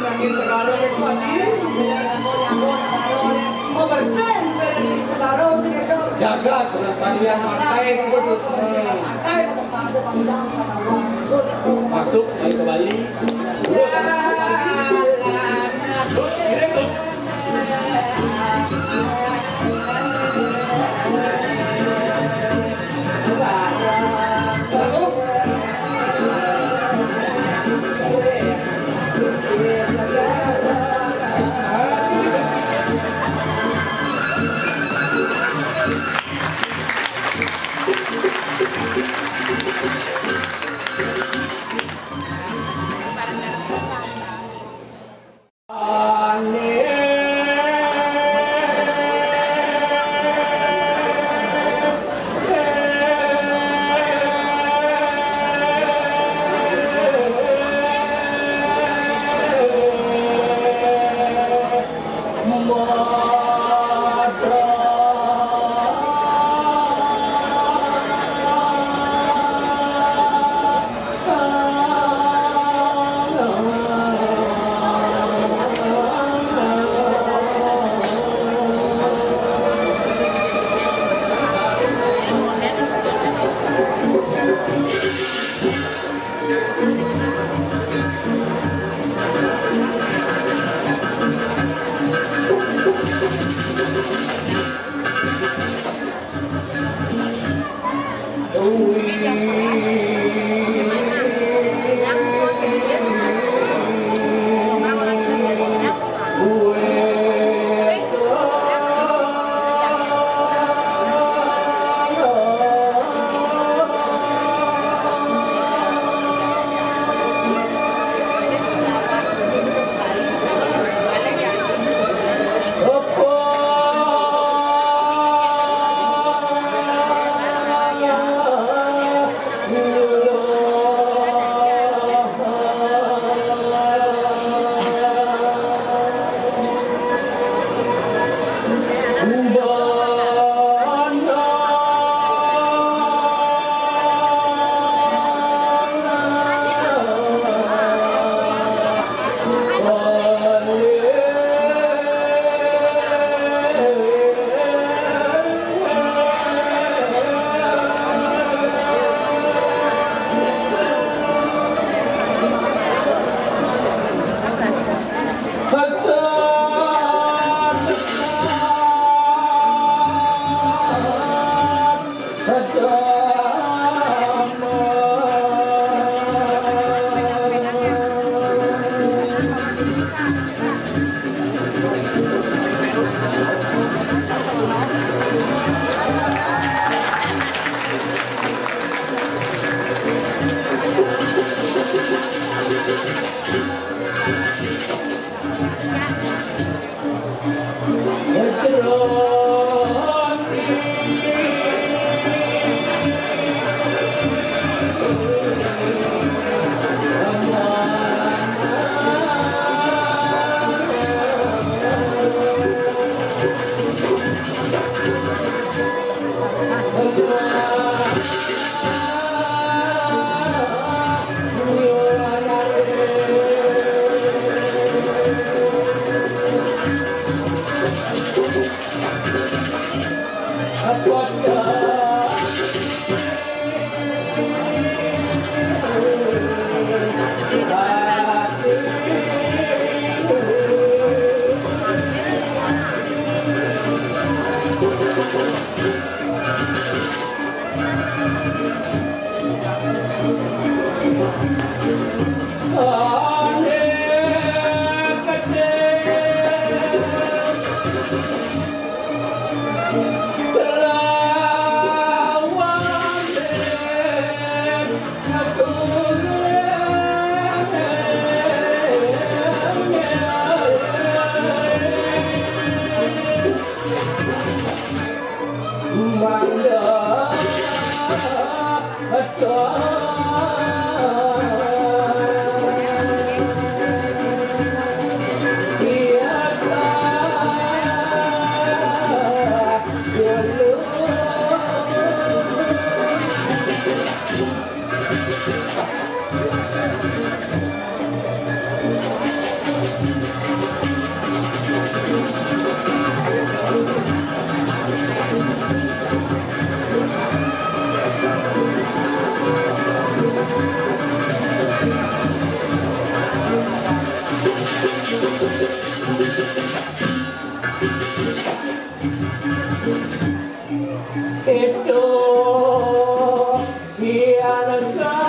makin sekarang itu mau bersih dari sekarang jaga kelestarian pantai masuk lagi ke Bali Itu hianatkan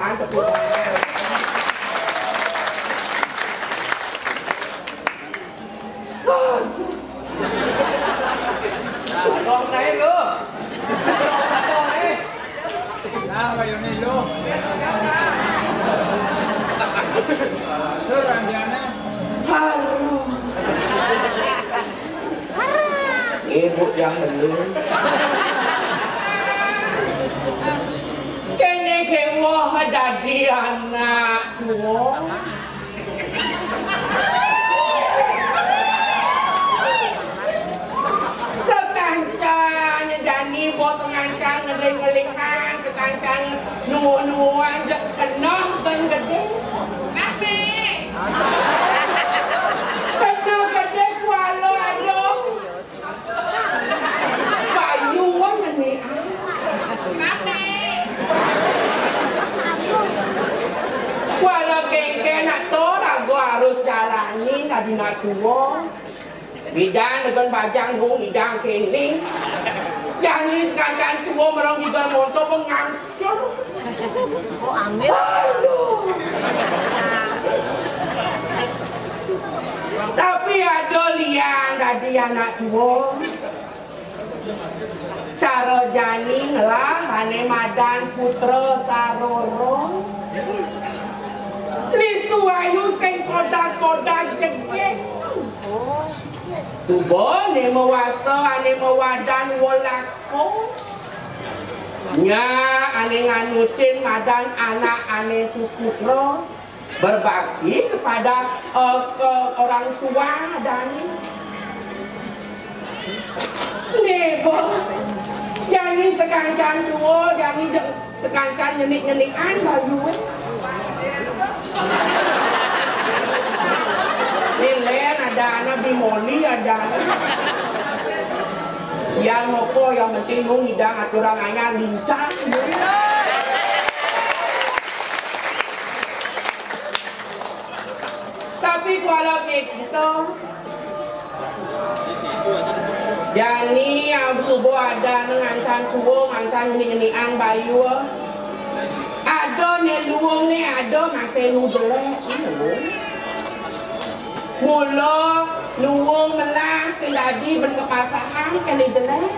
tangan tepuk tangan. Con này luôn. Con này. Nào vào này luôn. Đưa làm gì nè. Ibu yang belum. Kene kewa dadi anak tua. Sekancang Jani bos ngancang ngeling-ngelingan sekancang nuan je kenah ben gede. Nabi. Kenah gede kualo ayo. Bayuan ni. Nabi. Kualo geng-geng nak tora gua harus jalani tadi nak tua. Bidang dengan bajang bung bidang kini. Yang ni sekarang tua merong juga motor pengamsyur. Oh ambil. Aduh. Tapi ada liang tadi anak tua. Cara janing lah ane madan putra saroro. Listu ayu sing kodak-kodak jegek. Subo ne mewasta ane mewadan wolako. Nya ane nganutin madan anak ane suputra berbagi kepada orang tua dan nebo. Yang ni sekancang tua, yang ni sekancang nyenik-nyenikan bayu. Nilen ada Nabi Moli ada. Yang moko yang penting ngidang aturan anyar lincah. Tapi kalau kita yang ni yang subuh ada ngancan tua, ngancan ini bayu. Ada ni luang ni ada masih nujelek. Mula luang melah selagi berkepasangan kan dia jelek.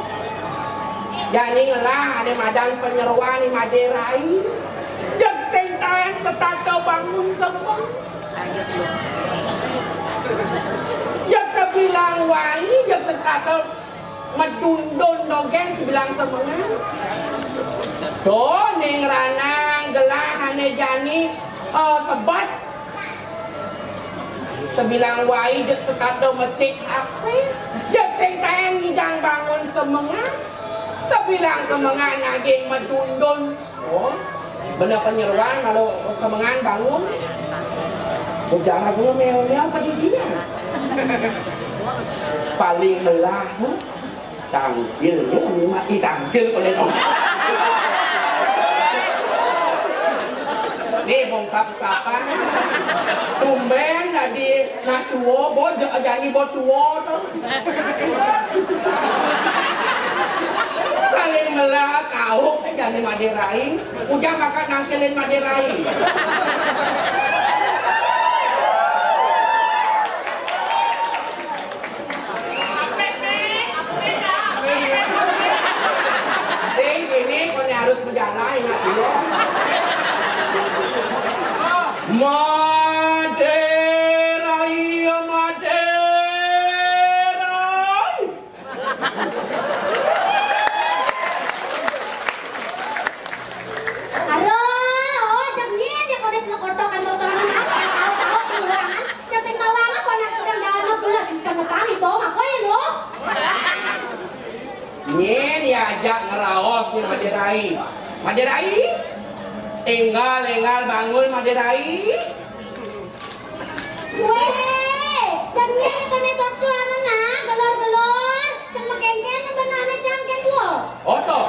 Jadi ngelah ada madan penyeruan di Maderai. Jek sentang setata bangun semua. Jek kebilang wangi, jek setata medundun dogeng sebilang semangat. Tuh ning ranang gelah ane jani sebat. Sebilang wai jek sekado mecik apa? Jek sentang hidang bangun semangat. Sebilang semangat ngaging medundun. Oh, benar penyeruan kalau semangat bangun. Bukan aku mewahnya apa dia? Paling melah, tampilnya mati tampil oleh orang. Ni bong sap-sapan. Tumben tadi nak tua, bojok jadi bot tua tu. Paling melah kau jadi Maderai. Ujang makan nangkelin Maderai. Ini kau harus berjalan ingat dulu. Maderai, Maderai. Halo, oh jam ni dia kau dah kotor kantor tangan apa? Tahu keluaran. Jam sentawalan kau nak sedang jalan belas kan kami bawa apa ya lo? Ni diajak ngeraos di Maderai. Maderai? Enggal bangun Maderai. Weh, jam ni kau ni tak keluar mana? Gelor-gelor, cuma kengken benar jangken wo. Oto.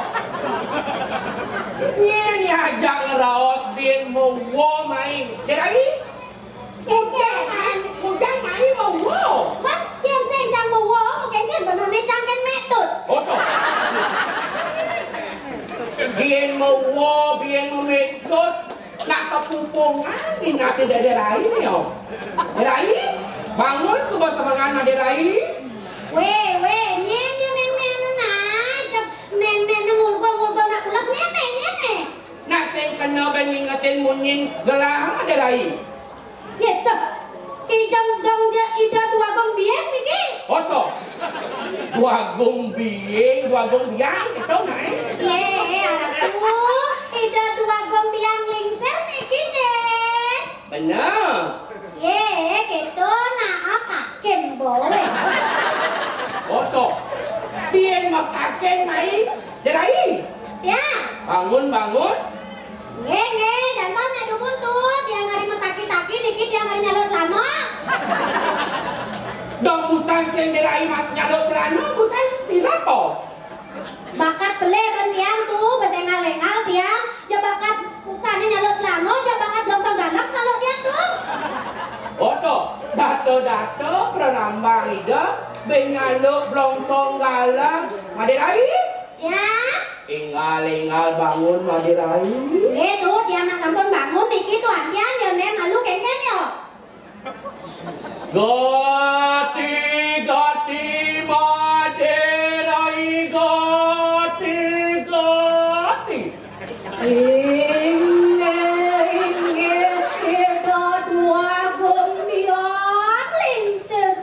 Ni diajak ngeraos bin mau main. Maderai? Kengken. Bukan main mau. What? Yang saya jang mau wo, kengken benar jangken metut. Oto. Bien mau mekot. Nak Mumpung angin nanti dari lain ya. Dari bangun coba semangat dari. Weh, nyen aja. Nen ngulgol nak ulas nyen. Nak sing kena ben ngingetin munin gelang dari. Gitu. Ijang dong je ida dua gong biang niki. Oto. Dua gong biang gitu naik. Ye, aratu. Ida dua gong biang lingser niki nyen. Bener. Ye, gitu nah kaken boleh. Oto. Biang makaken mai dari. Ya. Bangun. Nge, jantannya dukun tuh. Dia ngari metaki-taki dikit dia ngari nyalur lama. Dong busan sing dari nyalur lama busan silapo. Bakat beli kan tiang tuh, bahasa ngalengal tiang. Ja bakat bukannya nyalur lama, ja bakat longsong galak salur tiang tuh. Oto, dato pranambang ida bengaluk blongsong galang madirai. Ya. Ingal bangun madirai. Tuh dia nak sampun bangun niki tuh antian ya nen malu kayaknya yo. Gati madirai gati. Inge ida dua gong biang lingser.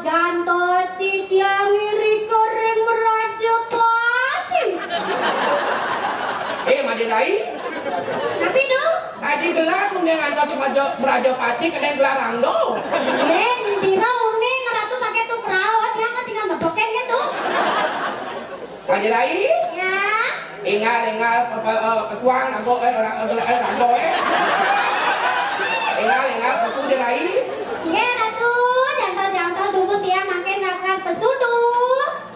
Jantos di tiang iri kering meraja patim. Madirai. Tapi tuh Tadi gelar kuning antar meraja pati kena gelarang do. Sira uning ratu sakit tuh kerawat ya kan tinggal ngedoken gitu. Madirai. Ya. Ingal pesuang anggo ranggo Ingal pesu dirai. Ya ratu jantos dubut ya makin nakal pesuduk.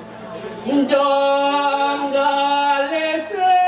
Dong galese.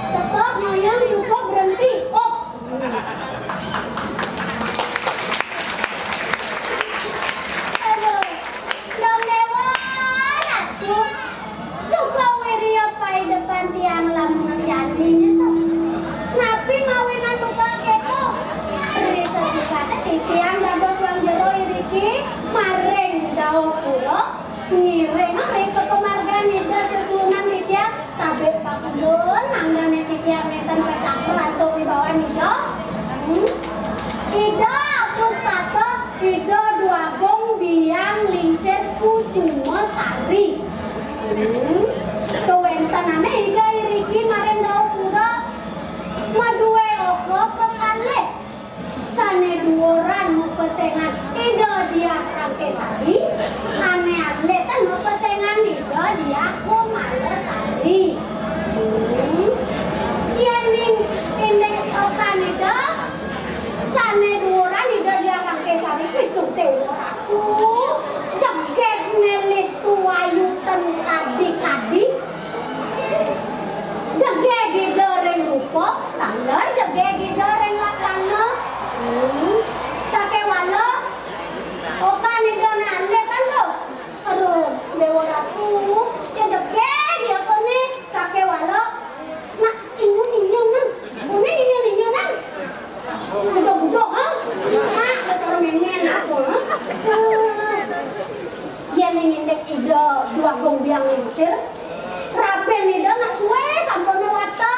Stop, Mayang, cukup, berhenti. Op. Aduh, yang lewat atuh. Suka wiria pai depan tiang lamungan jadinya tuh. Napi mawinan buka keto. Risa sukata di tiang dados yang jero iriki mareng daun pulo. Ngiring risa pemarga nidra sesunan di tiang tabe pakudun nangdane di tiang netan kecapur atau wibawa nido. Ido pustato ido dua gong biang lingser kusuma sari. Kewentanane ido iriki mareng daun pulo madue oko kekale. Sane duoran mau pesengan ido dia rangke sari. Ane atletan mau pesengan ido dia ko males sari. Yaning indeks okan ido sane duoran ido dia rangke sari itu teworaku. Jegek nelis tuayu tadi. Jegek ido ring rupo tanggal jegek ido ring laksana. Sake walo okan ido nale kan lo. Aduh, deworaku ya jegek ya kone sake walo. Nak ingun nan. Une ingun nan. Budok ha. Ha, betul mengen aku ha. Yen indek ido dua gong biang lingsir. Raben ido nak suwe sampun wata.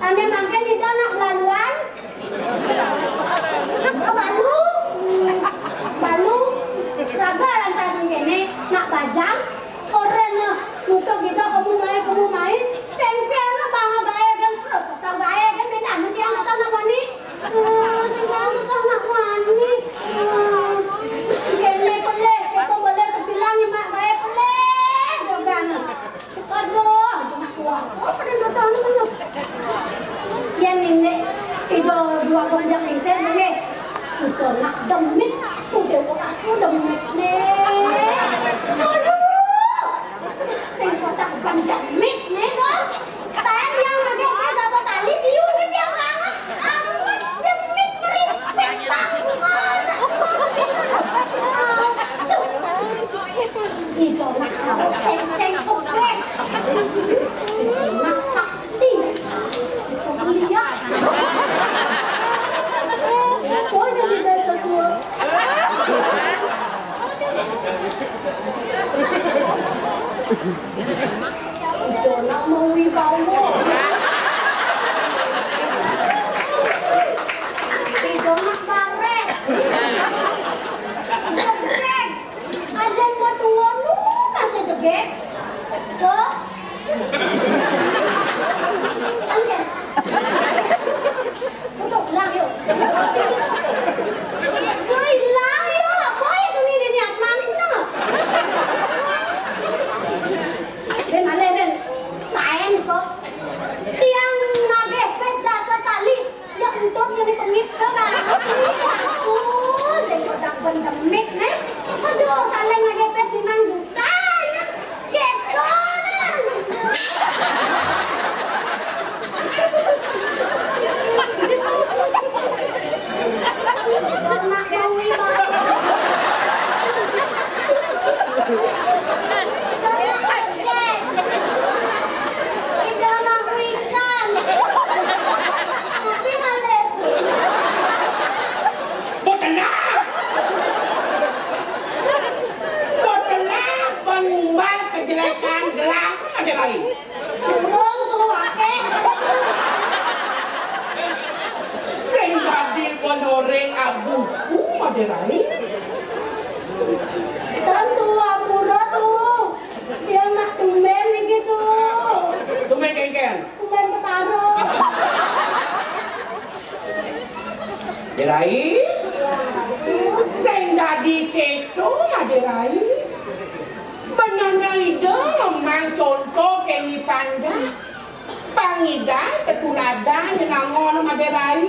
Ane mangken ido nak belaluan. Balu raga lantas ngene nak bajang oren nutuk kita kamu main tempian bang gae kan terus tau gae kan beda mesti yang tau nak mani sing tau nak mani gele pele kita boleh sebilang mak gae pele jogana aduh nak kuat pada nonton mana yang ini itu dua konjak ini saya boleh itu nak demit aku demit nih aduh tengok tak pandemik nih dong tayang yang lagi satu tali siu nih dia banget amat demit meripet banget itu nak ceng kopres Maderai. Tentu Apura tuh. Dia nak tumben gitu. Tumben kengken. Tumben ketaro. Maderai. Sing dadi keto Maderai. Benarnya ide memang contoh kemi panda. Pangida ketuladan dengan ngono Maderai.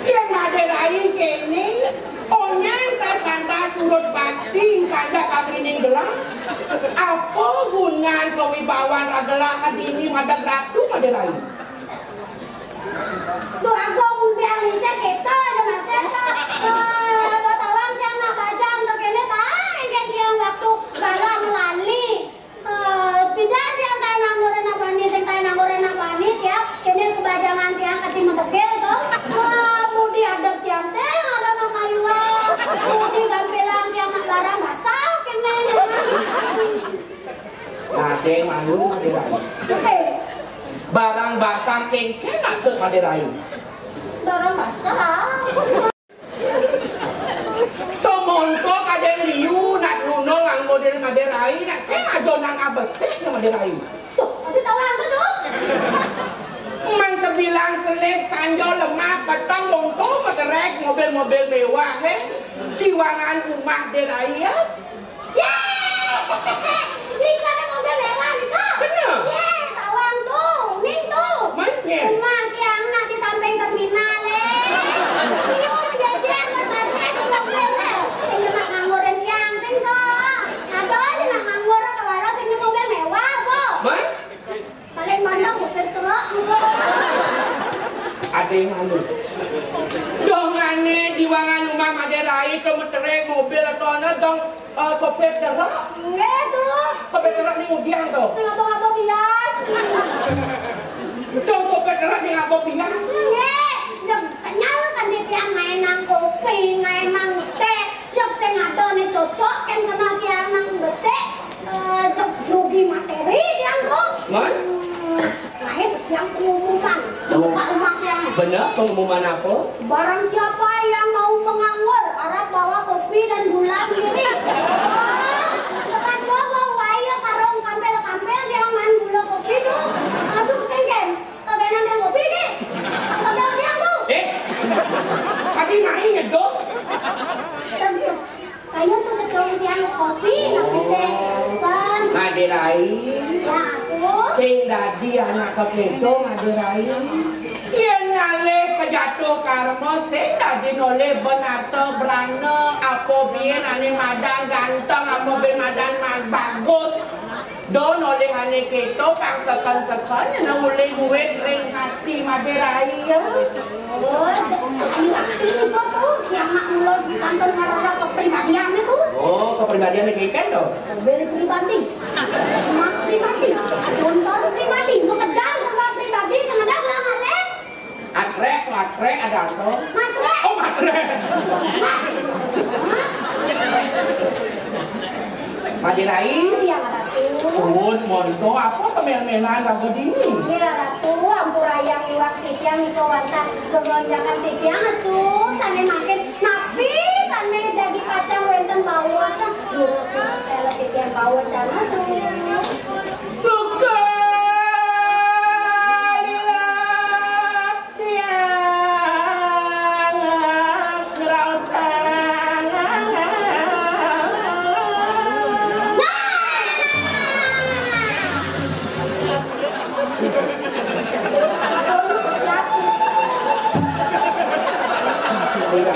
Yang Maderai kene onyang tas kanda surut bakti kanda kabrining gelang. Apa gunaan kewibawaan adalah kadini madag ratu Maderai? Duh agong biang lisek kita aja mas Eka. Batawang tiang nak bajang ke kene engke tiang waktu bala melali. Pindah tiang kain anggoren apani sing kain anggoren apani tiang kene kebajangan tiang kati medegel toh. Mudi adek tiang sing ada nang kayuang. Mudi gampelang tiang nak barang basah kene. Nade malu Maderai. Oke. Barang basah kengken masuk Maderai. Barang basah. Tomonko kadang liu nak nunong ang model Maderai nak saya adonang abesek ke Maderai. Tuh, nanti tahu anda dong. Man sebilang selip sanjo lemah petang monto Maderai mobil-mobil mewah jiwangan rumah Maderai ya. Ini kan ada mobil mewah nih kak. Bener. Tawang tuh, ning tuh. Mana? Rumah tiang nak di samping terminal Iyo menjajan ke sana semua beli. Sing nak nganggurin tiang sing kok. Ada aja nak nganggur atau walau sing di mobil mewah kok. Man? Paling mana supir truk. Ada yang malu. Dong aneh jiwangan rumah Maderai cuma terik mobil atau ana dong sopir truk. Nggak tuh. Sopir truk ni udiang tuh. Ngapa-ngapa bias. Dong sopir truk ni ngapa biang? Nggak. Jom kenyal kan di tiang mainang kopi, mainang teh. Jom saya ngado nih cocok kan kena tiang nang besek. Jom rugi materi tiang tuh. Man? Lahir terus tiang pengumuman. Buka rumah tiang. Bener pengumuman apa? Barang siapa yang mau menganggur, harap bawa kopi dan gula sendiri. Cepat bawa ayo karung kampel-kampel yang main gula kopi dong. Aduh kengken, kebenan yang kopi deh. Kedal tiang tuh. Tadi main ngedok. Kayu tuh secong tiang kopi, tapi teh kan. Maderai. Ya tuh. Sing dadi anak keketo Maderai. Ia nyale pejatuh karma sing dadi noleh benato berana apa biyen ane madan ganteng apa biyen madan bagus. Do noleh ane keto kang seken-seken na ulih duit ring hati Maderai ya. Oh, ayo hati juga tuh. Yang nak mulai di kantor karena kepribadian itu. Oh, kepribadian keken do. Beli pribadi. Mak pribadi. Contoh pribadi. Mau kejar sama pribadi sengaja selama leh. Atrek ada apa? Matre. Oh, matrek. Maderai. Iya ratu. Sun, monto apa kemel-melan lagu dini? Iya ratu. Ampura yang iwak titiang iko wanta kegonjakan titiang tuh. Sane makin napi. Sane jadi kacang wenten bawah. Lurus-lurus tele titiang bawah cana tuh.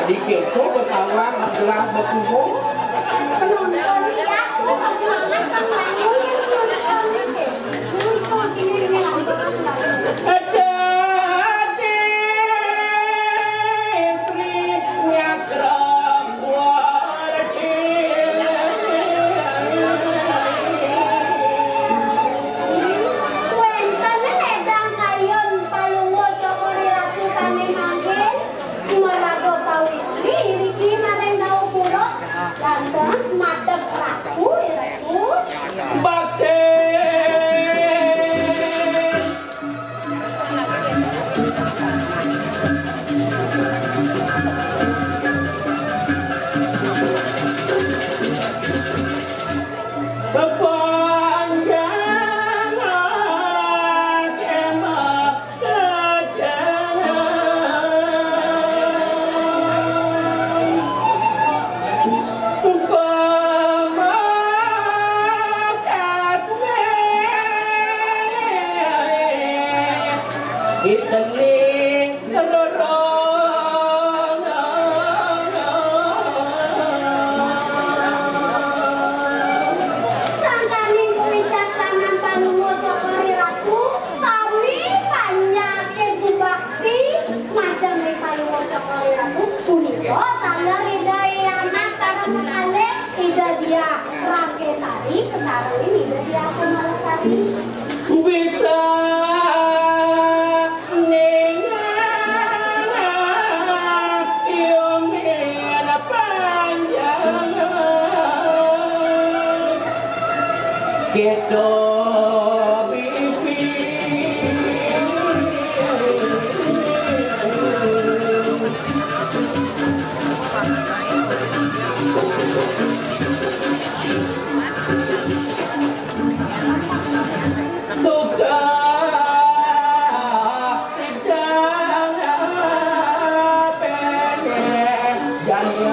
Dikit kok bertawang gelang berkumpul. Penonton lihat tuh bagaimana kan bangun yang nonton nonton ini Hati istrinya perempuan Wentane ledang kayon palungo cokori ratu sane manggen merago pawistri riki mareng dau puro ganteng madeg ratu. Italing Sangkaning kewicaksanan panungo cokori ratu sami panyake subakti macam panungo cokori ratu punika tanda ridai anak sareng kale ida dia Rangkesari kesareng ida dia Kumalasari bisa Kita suka pengen jangan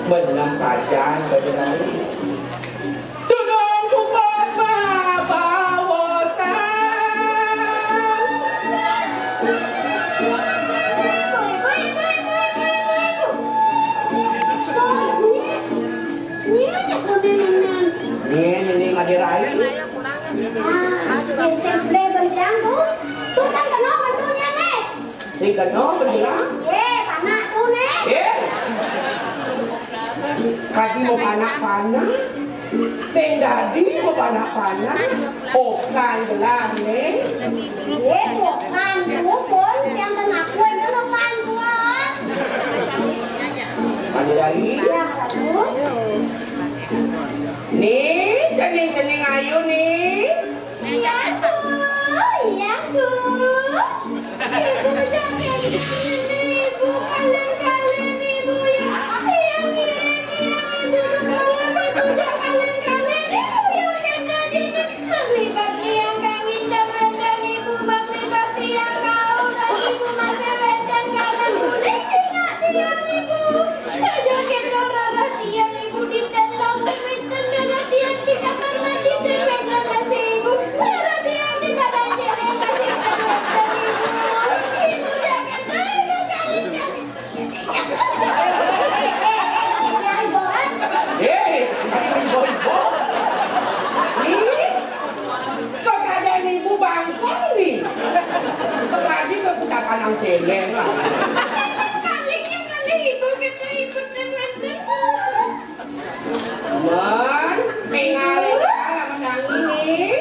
benar saja benar. Tudung kupat bawosan. Ini Madirai. Yang semple berjang tu, tu kan kena bentuknya nih. Si kena berjang. Panak tu nih. Kaki mau panak-panak, sing dadi mau panak-panak, bukan belah nih. Bukan tu pun yang kena kue itu kan tuan. Madirai. Ya tu. Nih, cening-cening ayu nih. Iya tu, iya tu. Ibu jangan ini, ibu kalian ibu ya. Yang ibu kalian ibu jangan kalian ibu yang jangan ini. Masih bakti yang kangin dan ibu bakti yang kau dan ibu masih dan kalian boleh ingat tiang ibu. Saja kita rara tiang ibu di dalam dan rara tiang di kamar mandi dan masih ibu. Rara tiang di badan jalan masih dan ibu. Ibu jangan ibu kalian. Ibu-ibu. Nih, keadaan ibu bangkong nih. Tadi ke sudah panang seleng lah. Paliknya kali ibu kita ikut dan western. Man, tinggalin lah menang ini.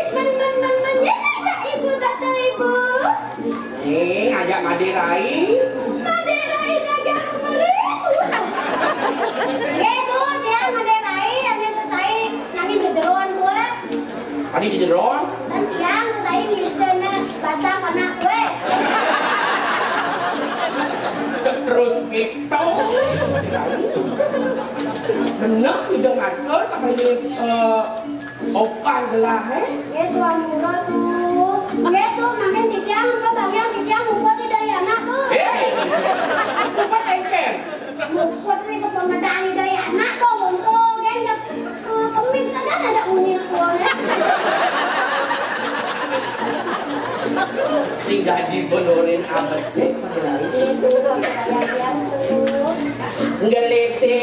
Ya tak ibu, tak tahu ibu. Nih, ajak Madirai. Maderai naga kemaritu. Itu dia Maderai yang selesai nangin jederuan gue. Tadi di jeron. Dan yang selesai nisennya basah panak gue. Terus gitu. Benar hidung atur apa ini okan gelah Itu amura tuh. Itu makin tiang ke bagian tiang mukut di daya anak tuh. Lupa tengken. Mukut ni sebelum medali daya anak tuh mumpung kan pemit kan ada unyil tuanya. Tidak dibodorin amat deh. Ngelete